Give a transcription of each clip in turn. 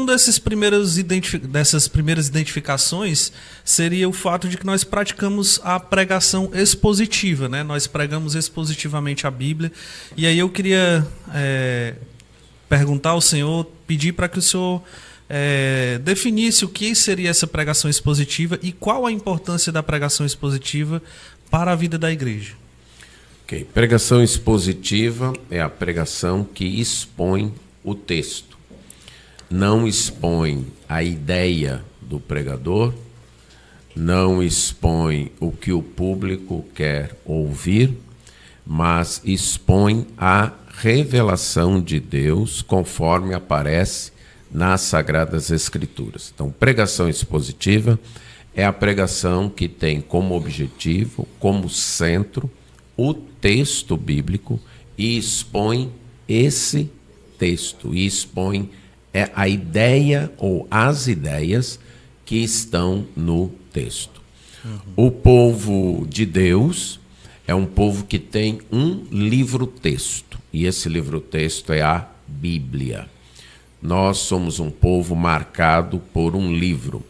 Dessas primeiras identificações seria o fato de que nós praticamos a pregação expositiva, né? Nós pregamos expositivamente a Bíblia. E aí eu queria perguntar ao senhor, pedir para que o senhor definisse o que seria essa pregação expositiva e qual a importância da pregação expositiva para a vida da igreja. Ok, pregação expositiva é a pregação que expõe o texto. Não expõe a ideia do pregador, não expõe o que o público quer ouvir, mas expõe a revelação de Deus conforme aparece nas Sagradas Escrituras. Então, pregação expositiva é a pregação que tem como objetivo, como centro, o texto bíblico e expõe esse texto, e expõe a ideia ou as ideias que estão no texto. O povo de Deus é um povo que tem um livro-texto, e esse livro-texto é a Bíblia. Nós somos um povo marcado por um livro.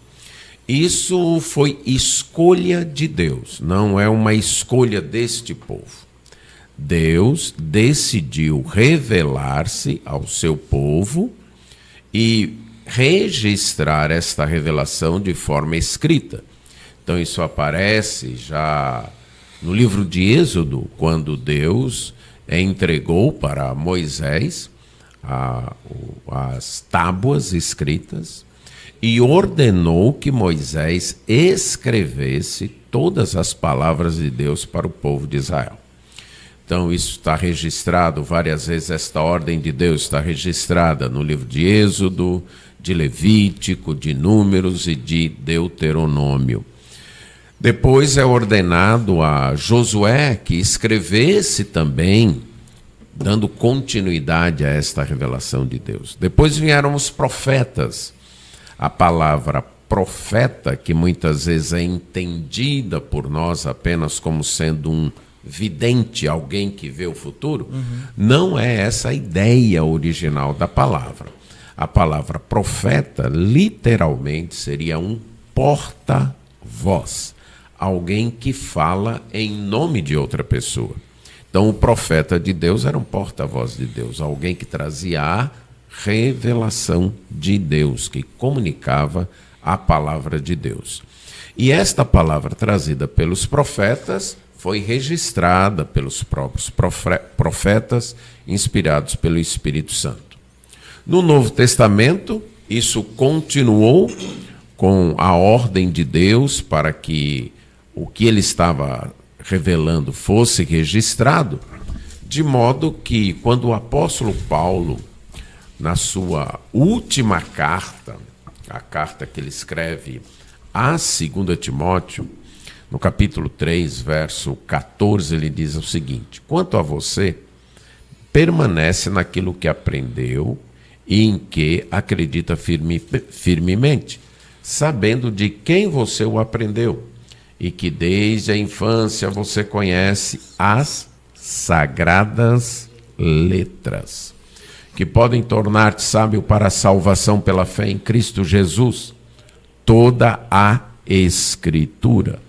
Isso foi escolha de Deus, não é uma escolha deste povo. Deus decidiu revelar-se ao seu povo e registrar esta revelação de forma escrita. Então isso aparece já no livro de Êxodo, quando Deus entregou para Moisés as tábuas escritas e ordenou que Moisés escrevesse todas as palavras de Deus para o povo de Israel. Então isso está registrado várias vezes, esta ordem de Deus está registrada no livro de Êxodo, de Levítico, de Números e de Deuteronômio. Depois é ordenado a Josué que escrevesse também, dando continuidade a esta revelação de Deus. Depois vieram os profetas. A palavra profeta, que muitas vezes é entendida por nós apenas como sendo um vidente, alguém que vê o futuro, não é essa a ideia original da palavra. A palavra profeta, literalmente, seria um porta-voz, alguém que fala em nome de outra pessoa. Então, o profeta de Deus era um porta-voz de Deus, alguém que trazia a revelação de Deus, que comunicava a palavra de Deus. E esta palavra trazida pelos profetas foi registrada pelos próprios profetas, inspirados pelo Espírito Santo. No Novo Testamento, isso continuou com a ordem de Deus para que o que ele estava revelando fosse registrado, de modo que quando o apóstolo Paulo, na sua última carta, a carta que ele escreve a 2 Timóteo, no capítulo 3, verso 14, ele diz o seguinte: quanto a você, permanece naquilo que aprendeu e em que acredita firmemente, sabendo de quem você o aprendeu, e que desde a infância você conhece as sagradas letras, que podem tornar-te sábio para a salvação pela fé em Cristo Jesus. Toda a Escritura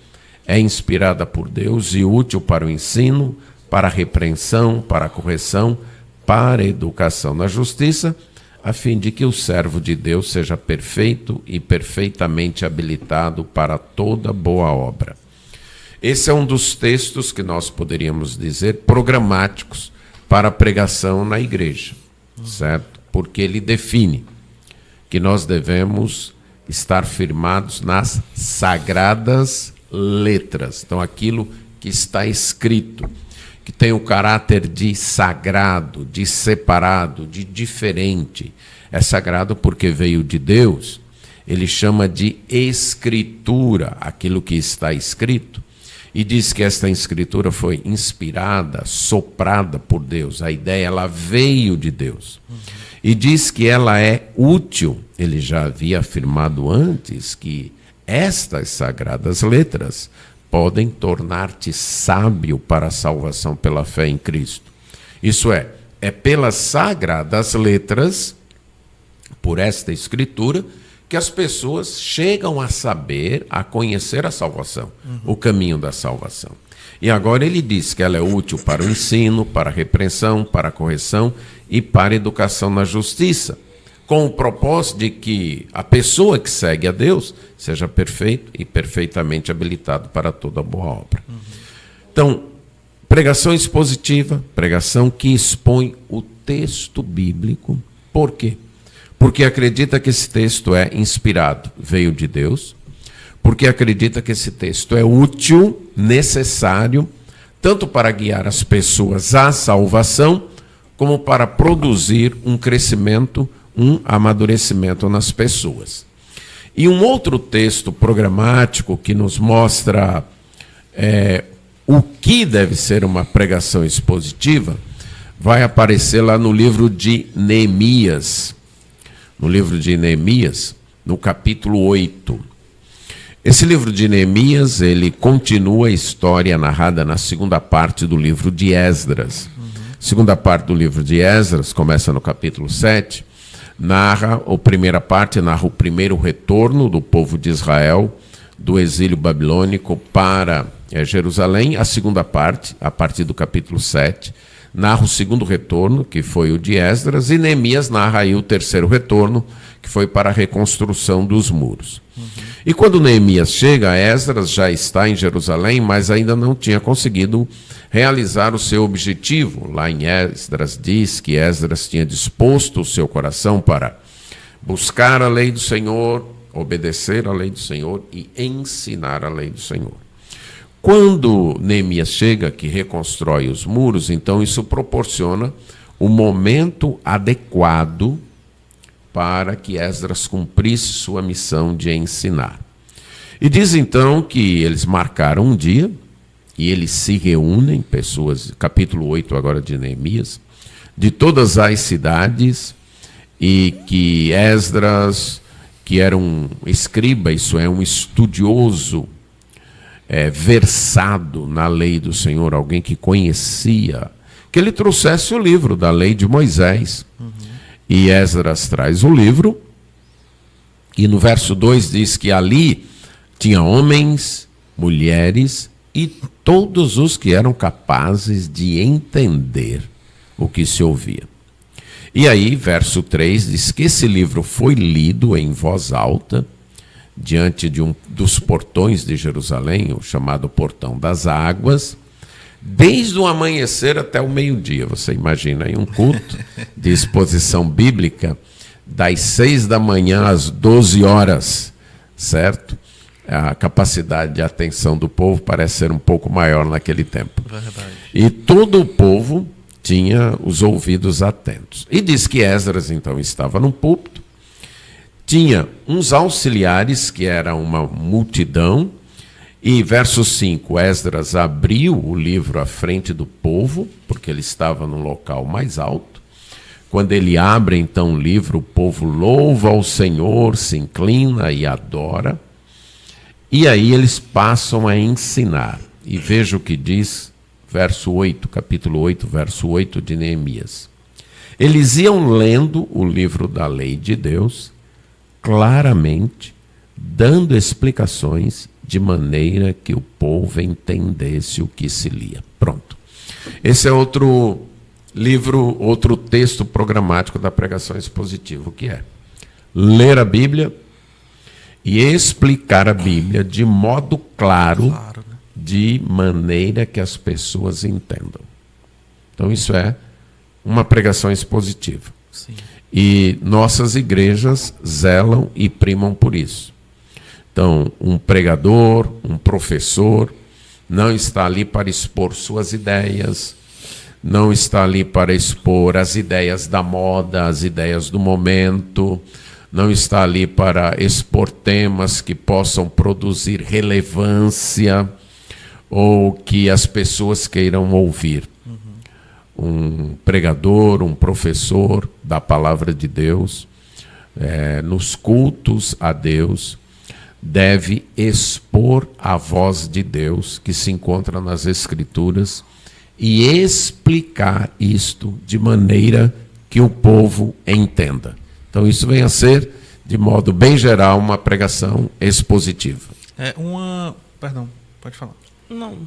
é inspirada por Deus e útil para o ensino, para a repreensão, para a correção, para a educação na justiça, a fim de que o servo de Deus seja perfeito e perfeitamente habilitado para toda boa obra. Esse é um dos textos que nós poderíamos dizer programáticos para a pregação na igreja, certo? Porque ele define que nós devemos estar firmados nas sagradas letras. Então, aquilo que está escrito, que tem o caráter de sagrado, de separado, de diferente. É sagrado porque veio de Deus. Ele chama de escritura aquilo que está escrito. E diz que esta escritura foi inspirada, soprada por Deus. A ideia, ela veio de Deus. E diz que ela é útil. Ele já havia afirmado antes que estas sagradas letras podem tornar-te sábio para a salvação pela fé em Cristo. Isso é pelas sagradas letras por esta escritura, que as pessoas chegam a saber, a conhecer a salvação, o caminho da salvação. E agora ele diz que ela é útil para o ensino, para a repreensão, para a correção e para a educação na justiça, com o propósito de que a pessoa que segue a Deus seja perfeito e perfeitamente habilitado para toda boa obra. Então, pregação expositiva, pregação que expõe o texto bíblico. Por quê? Porque acredita que esse texto é inspirado, veio de Deus, porque acredita que esse texto é útil, necessário, tanto para guiar as pessoas à salvação, como para produzir um crescimento, um amadurecimento nas pessoas. E um outro texto programático que nos mostra o que deve ser uma pregação expositiva, vai aparecer lá no livro de Neemias. No livro de Neemias, no capítulo 8. Esse livro de Neemias, ele continua a história narrada na segunda parte do livro de Esdras. Segunda parte do livro de Esdras, começa no capítulo 7, a primeira parte narra o primeiro retorno do povo de Israel do exílio babilônico para Jerusalém. A segunda parte, a partir do capítulo 7, narra o segundo retorno, que foi o de Esdras, e Neemias narra aí o terceiro retorno, que foi para a reconstrução dos muros. E quando Neemias chega, Esdras já está em Jerusalém, mas ainda não tinha conseguido realizar o seu objetivo. Lá em Esdras diz que Esdras tinha disposto o seu coração para buscar a lei do Senhor, obedecer a lei do Senhor e ensinar a lei do Senhor. Quando Neemias chega, que reconstrói os muros, então isso proporciona o momento adequado para que Esdras cumprisse sua missão de ensinar. E diz então que eles marcaram um dia, e eles se reúnem, pessoas, capítulo 8 agora de Neemias, de todas as cidades, e que Esdras, que era um escriba, isso é, um estudioso, versado na lei do Senhor, alguém que conhecia, que ele trouxesse o livro da lei de Moisés. E Esdras traz o livro, e no verso 2 diz que ali tinha homens, mulheres e todos os que eram capazes de entender o que se ouvia. E aí, verso 3 diz que esse livro foi lido em voz alta, diante de dos portões de Jerusalém, o chamado Portão das Águas, desde o amanhecer até o meio-dia. Você imagina aí um culto de exposição bíblica das 6 da manhã às 12 horas, certo? A capacidade de atenção do povo parece ser um pouco maior naquele tempo. Verdade. E todo o povo tinha os ouvidos atentos. E diz que Esdras, então, estava no púlpito, tinha uns auxiliares, que era uma multidão, e verso 5, Esdras abriu o livro à frente do povo, porque ele estava num local mais alto. Quando ele abre, então, o livro, o povo louva ao Senhor, se inclina e adora. E aí eles passam a ensinar. E veja o que diz, verso 8, capítulo 8, verso 8 de Neemias. Eles iam lendo o livro da lei de Deus, claramente, dando explicações de maneira que o povo entendesse o que se lia. Pronto. Esse é outro livro, outro texto programático da pregação expositiva. O que é? Ler a Bíblia e explicar a Bíblia de modo claro, de maneira que as pessoas entendam. Então isso é uma pregação expositiva. Sim. E nossas igrejas zelam e primam por isso. Então, um pregador, um professor, não está ali para expor suas ideias, não está ali para expor as ideias da moda, as ideias do momento, não está ali para expor temas que possam produzir relevância ou que as pessoas queiram ouvir. Um pregador, um professor da palavra de Deus, nos cultos a Deus, deve expor a voz de Deus que se encontra nas Escrituras e explicar isto de maneira que o povo entenda. Então isso vem a ser, de modo bem geral, uma pregação expositiva. Perdão, pode falar. Não,